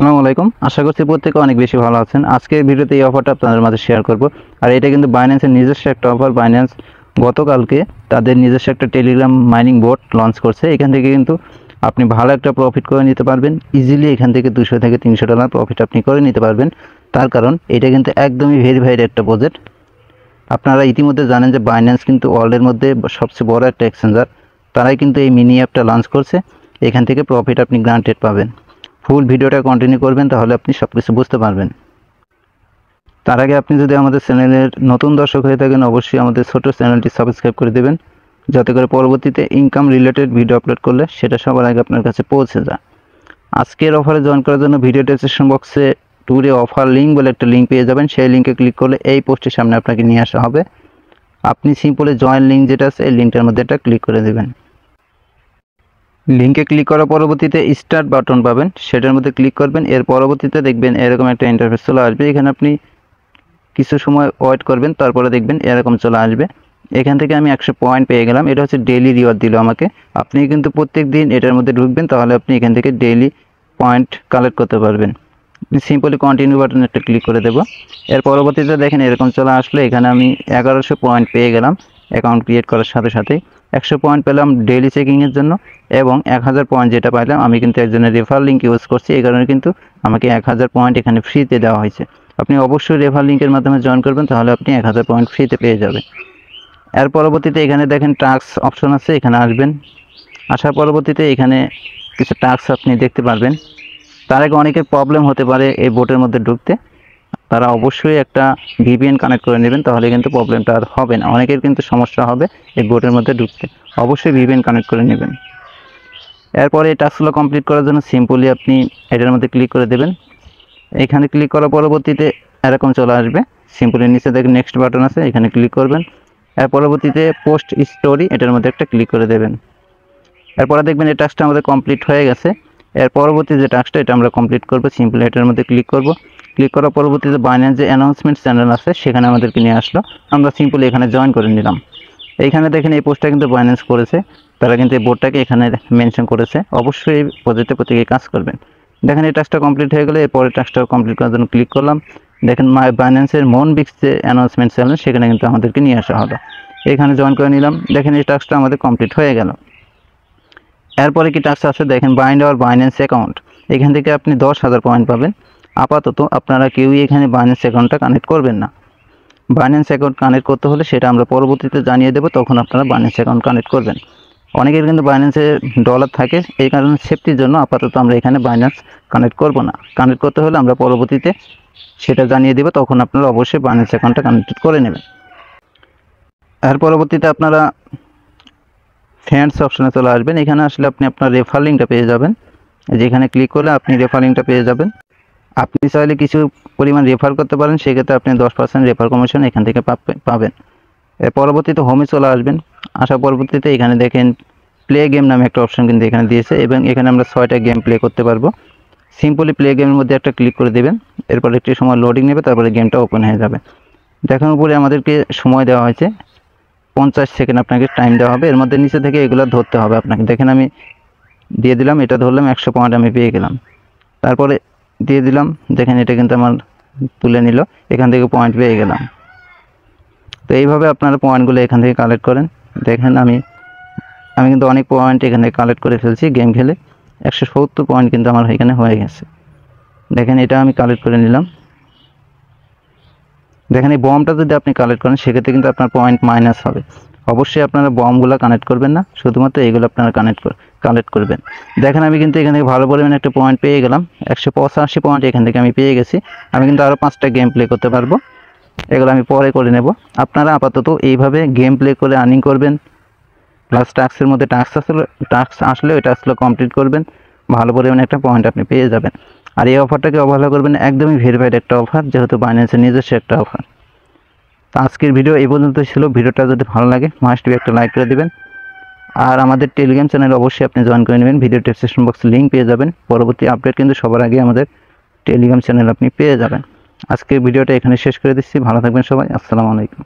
আসসালামু আলাইকুম। আশা করছি প্রত্যেকে অনেক বেশি ভালো আছেন। আজকের ভিডিওতে এই অফারটা আপনাদের মাঝে শেয়ার করব। আর এটা কিন্তু বাইন্যান্সের নিজস্ব একটা অফার। বাইন্যান্স গতকালকে তাদের নিজস্ব একটা টেলিগ্রাম মাইনিং বোট লঞ্চ করছে। এখান থেকে কিন্তু আপনি ভালো একটা প্রফিট করে নিতে পারবেন। ইজিলি এখান থেকে $200 থেকে $300 প্রফিট আপনি করে নিতে পারবেন। তার কারণ এটা কিন্তু একদমই ভেরিফাইড একটা প্রজেক্ট। আপনারা ইতিমধ্যে জানেন যে বাইন্যান্স কিন্তু ওয়ার্ল্ডের মধ্যে সবচেয়ে বড় একটা এক্সচেঞ্জার। তারাই কিন্তু এই মিনি অ্যাপটা লঞ্চ করছে। এখান থেকে প্রফিট আপনি গ্রান্টেড পাবেন। ফুল ভিডিওটা কন্টিনিউ করবেন, তাহলে আপনি সব কিছু বুঝতে পারবেন। তার আগে আপনি যদি আমাদের চ্যানেলের নতুন দর্শক হয়ে থাকেন, অবশ্যই আমাদের ছোট চ্যানেলটি সাবস্ক্রাইব করে দেবেন, যাতে করে পরবর্তীতে ইনকাম রিলেটেড ভিডিও আপলোড করলে সেটা সবার আগে আপনার কাছে পৌঁছে যায়। আজকের অফারে জয়েন করার জন্য ভিডিও ডেসক্রিপশন বক্সে ট্যুরে অফার লিঙ্ক বলে একটা লিঙ্ক পেয়ে যাবেন। সেই লিঙ্কে ক্লিক করলে এই পোস্টের সামনে আপনাকে নিয়ে আসা হবে। আপনি সিম্পলি জয়েন লিঙ্ক যেটা আছে এই লিঙ্কটার মধ্যে একটা ক্লিক করে দেবেন। লিঙ্কে ক্লিক করার পরবর্তীতে স্টার্ট বাটন পাবেন, সেটার মধ্যে ক্লিক করবেন। এর পরবর্তীতে দেখবেন এরকম একটা ইন্টারফেস চলে আসবে। এখানে আপনি কিছু সময় ওয়েট করবেন, তারপরে দেখবেন এরকম চলে আসবে। এখান থেকে আমি 100 পয়েন্ট পেয়ে গেলাম। এটা হচ্ছে ডেইলি রিওয়ার্ড দিল আমাকে। আপনি কিন্তু প্রত্যেক দিন এটার মধ্যে ঢুকবেন, তাহলে আপনি এখান থেকে ডেইলি পয়েন্ট কালেক্ট করতে পারবেন। সিম্পলি কন্টিনিউ বাটন একটা ক্লিক করে দেবো। এর পরবর্তীতে দেখেন এরকম চলে আসলে এখানে আমি 1100 পয়েন্ট পেয়ে গেলাম অ্যাকাউন্ট ক্রিয়েট করার সাথে সাথেই। 100 পয়েন্ট পেলাম ডেইলি চেকিংয়ের জন্য, এবং 1000 পয়েন্ট যেটা পাইলাম আমি কিন্তু একজনের রেফার লিঙ্ক ইউজ করছি, এই কারণে কিন্তু আমাকে 1000 পয়েন্ট এখানে ফ্রিতে দেওয়া হয়েছে। আপনি অবশ্যই রেফার লিঙ্কের মাধ্যমে জয়েন করবেন, তাহলে আপনি 1000 পয়েন্ট ফ্রিতে পেয়ে যাবেন। এর পরবর্তীতে এখানে দেখেন টাস্ক অপশন আছে, এখানে আসবেন। আসার পরবর্তীতে এখানে কিছু টাস্ক আপনি দেখতে পারবেন। তার আগে অনেকের প্রবলেম হতে পারে এই বোটের মধ্যে ঢুকতে। তারা অবশ্যই একটা ভিপিএন কানেক্ট করে নেবেন, তাহলে কিন্তু প্রবলেমটা আর হবে না। অনেকের কিন্তু সমস্যা হবে এই বোটের মধ্যে ঢুকতে, অবশ্যই ভিপিএন কানেক্ট করে নেবেন। এরপরে এই টাস্কগুলো কমপ্লিট করার জন্য সিম্পলি আপনি এটার মধ্যে ক্লিক করে দেবেন। এখানে ক্লিক করার পরবর্তীতে এরকম চলে আসবে। সিম্পলি নিচে দেখেন নেক্সট বাটন আছে, এখানে ক্লিক করবেন। এর পরবর্তীতে পোস্ট স্টোরি এটার মধ্যে একটা ক্লিক করে দেবেন। এরপরে দেখবেন এই টাস্কটা আমাদের কমপ্লিট হয়ে গেছে। এর পরবর্তী যে টাস্কটা এটা আমরা কমপ্লিট করব। সিম্পলি এটার মধ্যে ক্লিক করব। ক্লিক করার পরবর্তীতে বাইন্যান্স যে অ্যানাউন্সমেন্ট চ্যানেল আছে সেখানে আমাদেরকে নিয়ে আসলো। আমরা সিম্পলি এখানে জয়েন করে নিলাম। এইখানে দেখেন এই পোস্টটা কিন্তু বাইন্যান্স করেছে, তারা কিন্তু এই বোর্ডটাকে এখানে মেনশন করেছে। অবশ্যই এই প্রজেক্টে প্রত্যেকে কাজ করবেন। দেখেন এই টাস্কটা কমপ্লিট হয়ে গেলে এরপরে টাস্কটা কমপ্লিট করার জন্য ক্লিক করলাম। দেখেন বাইন্যান্সের মনবিক্স যে অ্যানাউন্সমেন্ট চ্যানেল সেখানে কিন্তু আমাদেরকে নিয়ে আসা হলো। এখানে জয়েন করে নিলাম। দেখেন এই টাস্কটা আমাদের কমপ্লিট হয়ে গেল। এরপরে কি টাস্ক আছে দেখেন, বাইন্ড আওয়ার বাইন্যান্স অ্যাকাউন্ট। এখান থেকে আপনি 10,000 পয়েন্ট পাবেন। আপাতত আপনারা কেউই এখানে বাইন্যান্স অ্যাকাউন্টটা কানেক্ট করবেন না। বাইন্যান্স অ্যাকাউন্ট কানেক্ট করতে হলে সেটা আমরা পরবর্তীতে জানিয়ে দেবো, তখন আপনারা বাইন্যান্স অ্যাকাউন্ট কানেক্ট করবেন। অনেকের কিন্তু বাইন্যান্সে ডলার থাকে, এই কারণে সেফটির জন্য আপাতত আমরা এখানে বাইন্যান্স কানেক্ট করব না। কানেক্ট করতে হলে আমরা পরবর্তীতে সেটা জানিয়ে দেবো, তখন আপনারা অবশ্যই বাইন্যান্স অ্যাকাউন্টটা কানেক্ট করে নেবেন। এর পরবর্তীতে আপনারা ফ্রেন্ডস অপশনে চলে আসবেন। এখানে আসলে আপনি আপনার রেফার লিঙ্কটা পেয়ে যাবেন। যেখানে ক্লিক করলে আপনি রেফার লিঙ্কটা পেয়ে যাবেন। আপনি চাইলে কিছু পরিমাণ রেফার করতে পারেন, সেক্ষেত্রে আপনি 10% রেফার কমিশন এখান থেকে পাবেন। এর পরবর্তীতে হোমে চলে আসবেন। আসার পরবর্তীতে এখানে দেখেন প্লে গেম নামে একটা অপশন কিন্তু এখানে দিয়েছে, এবং এখানে আমরা 6টা গেম প্লে করতে পারবো। সিম্পলি প্লে গেমের মধ্যে একটা ক্লিক করে দেবেন। এরপর একটি সময় লোডিং নেবে, তারপরে গেমটা ওপেন হয়ে যাবে। দেখার উপরে আমাদেরকে সময় দেওয়া হয়েছে 50 সেকেন্ড আপনাকে টাইম দেওয়া হবে। এর মধ্যে নিচে থেকে এগুলো ধরতে হবে আপনাকে। দেখেন আমি দিয়ে দিলাম, এটা ধরলাম, 100 পয়েন্ট আমি পেয়ে গেলাম। তারপরে দিয়ে দিলাম, দেখেন এটা কিন্তু আমার তুলে নিল, এখান থেকে পয়েন্ট পেয়ে গেলাম। তো এইভাবে আপনারা পয়েন্টগুলো এখান থেকে কালেক্ট করেন। দেখেন আমি কিন্তু অনেক পয়েন্ট এখান থেকে কালেক্ট করে ফেলছি গেম খেলে। 170 পয়েন্ট কিন্তু আমার এখানে হয়ে গেছে। দেখেন এটা আমি কালেক্ট করে নিলাম। দেখেন এই বমটা যদি আপনি কালেক্ট করেন সেক্ষেত্রে কিন্তু আপনার পয়েন্ট মাইনাস হবে। অবশ্যই আপনারা বমগুলো কানেক্ট করবেন না, শুধুমাত্র এইগুলো আপনারা কালেক্ট করবেন। দেখেন আমি কিন্তু এখান থেকে ভালো পরিমাণে একটা পয়েন্ট পেয়ে গেলাম। 185 পয়েন্ট এখান থেকে আমি পেয়ে গেছি। আমি কিন্তু আরও 5টা গেম প্লে করতে পারবো, এগুলো আমি পরে করে নেব। আপনারা আপাতত এইভাবে গেম প্লে করে আর্নিং করবেন, প্লাস টাস্কের মধ্যে টাস্ক আসলে ওই টাস্কগুলো কমপ্লিট করবেন, ভালো পরিমাণে একটা পয়েন্ট আপনি পেয়ে যাবেন। আর এই অফারটাকে অবহেলা করবেন, একদমই ভেরিফাইড একটা অফার, যেহেতু বাইন্যান্সের নিজস্ব একটা অফার। তো আজকের ভিডিও এই পর্যন্ত ছিল। ভিডিওটা যদি ভালো লাগে মাস্ট বি একটা লাইক করে দেবেন। আর আমাদের টেলিগ্রাম চ্যানেল অবশ্যই আপনি জয়েন করে নেবেন। ভিডিও ডেসক্রিপশন বক্সে লিঙ্ক পেয়ে যাবেন। পরবর্তী আপডেট কিন্তু সবার আগে আমাদের টেলিগ্রাম চ্যানেল আপনি পেয়ে যাবেন। আজকের ভিডিওটা এখানে শেষ করে দিচ্ছি। ভালো থাকবেন সবাই। আসসালামু আলাইকুম।